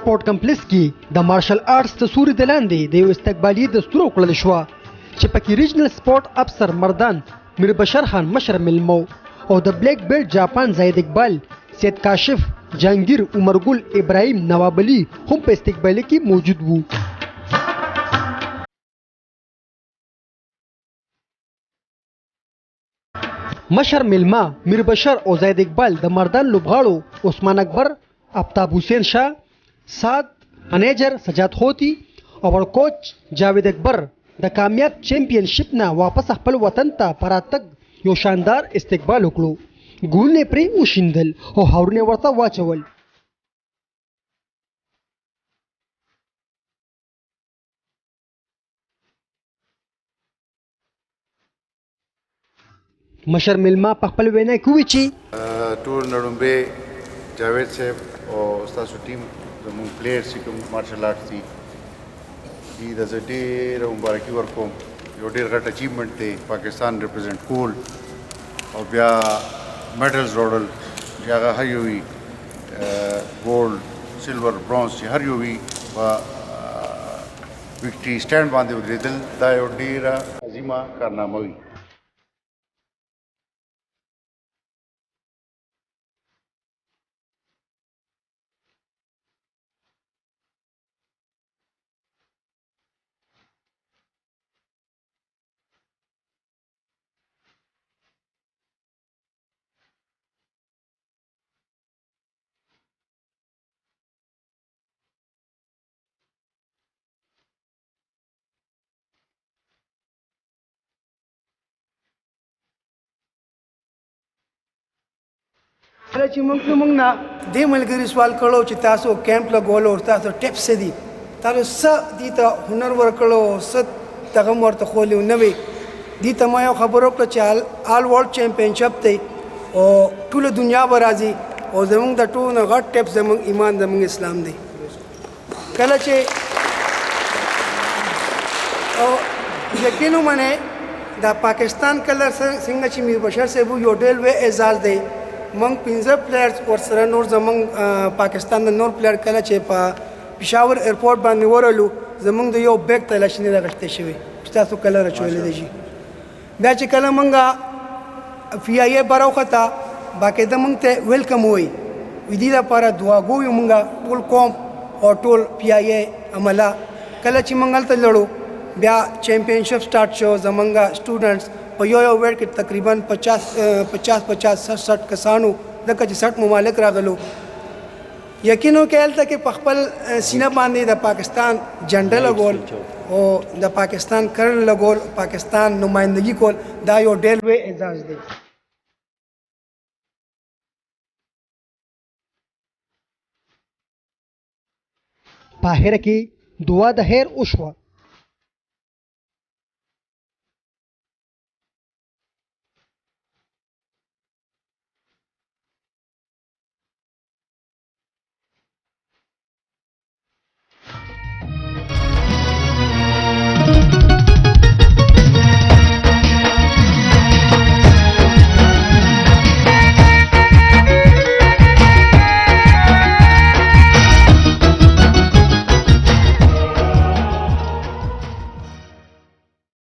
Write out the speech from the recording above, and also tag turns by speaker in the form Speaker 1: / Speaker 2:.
Speaker 1: سپورت کمپلیکس کې د مارشل آرټس د سوري د لاندې د یو استقبالي دستور وکړل شو چې پکې ریجنل سپورت افسر مردان میر بشر خان مشر ملمو او د بلیک بیلټ جاپان زید اقبال سید کاشف جهانگیر عمرګل ابراهیم نواب علي هم په استقبالي کې موجود وو. مشر ملما میر بشر او زید اقبال د مردان لوبغاړو عثمان اکبر آفتاب حسین شاه سعد انیجر سجاد خوتی او کوچ جاوید اکبر د کامیاب چیمپئن شپ نه واپس خپل وطن ته پراتګ یو شاندار استقبال وکړو. ګولونه پرې وشیندل او هاورونه ورته واچول. مشر ملما په خپل وینا کې وی چې
Speaker 2: ټول نړمبه جاوید صاحب او تاسو ټیم زموږ پلیئرز چې کوم مارشل آرټس دي د ډېر مبارکي ورکوم. یو ډېر غټ اچیومنټ دی پاکستان ریپرزینټ کول او بیا میډلز راوړل چې هغه هر یو وي ګولډ سلور برونز چې هر یو وي په وکټري سټینډ باندې ودرېدل دا یو ډېره عظیمه کارنامه وي.
Speaker 3: کله چې موږ نه دې ملګري سوال کړو چې تاسو کیمپ لګولو او تاسو ټیپس دي تاسو څه دي ته هنر ورکړو څه دغه ورته خولو نه وي دي ته ما یو خبر وکړه چې آل ورلد چیمپئنشپ دی او ټول دنیا به راځي او زموږ د ټولو غټ ټیپس زموږ ایمان زموږ اسلام دی. کله چې او یقین ومنئ د پاکستان کلر څنګه چې میر بشر صاحب یو ډېر لوی اعزاز دی. موږ 15 پلیئرز ورسره نور زموږ پاکستان د نور پلیئر کله چې په پېښور ایرپورټ باندې ورلو زموږ د یو بیگ تلاشي نه راغشته شوی چې تاسو کلر اچولې دی. بیا چې کله موږ فی آی براوخته باقاعده موږ ته ویلکم وایي وي دې لپاره دعا کوو موږ ټول قوم او ټول پی آی عمله. کله چې موږ هلته لړو بیا چیمپئنشپ سٹارټ شو زموږ سټوډنټس په یو ویټ کې تقریبا 50-60 کسانو دغه چې 60 ممالک راغلو. یقین وکړئ هلته کې په خپل سینه باندې د پاکستان جنډه لګول او د پاکستان کرل لګول پاکستان نمائندګي کول دا یو ډېر لوی اعزاز دی.
Speaker 1: په اخره کې دعا د خیر وشوه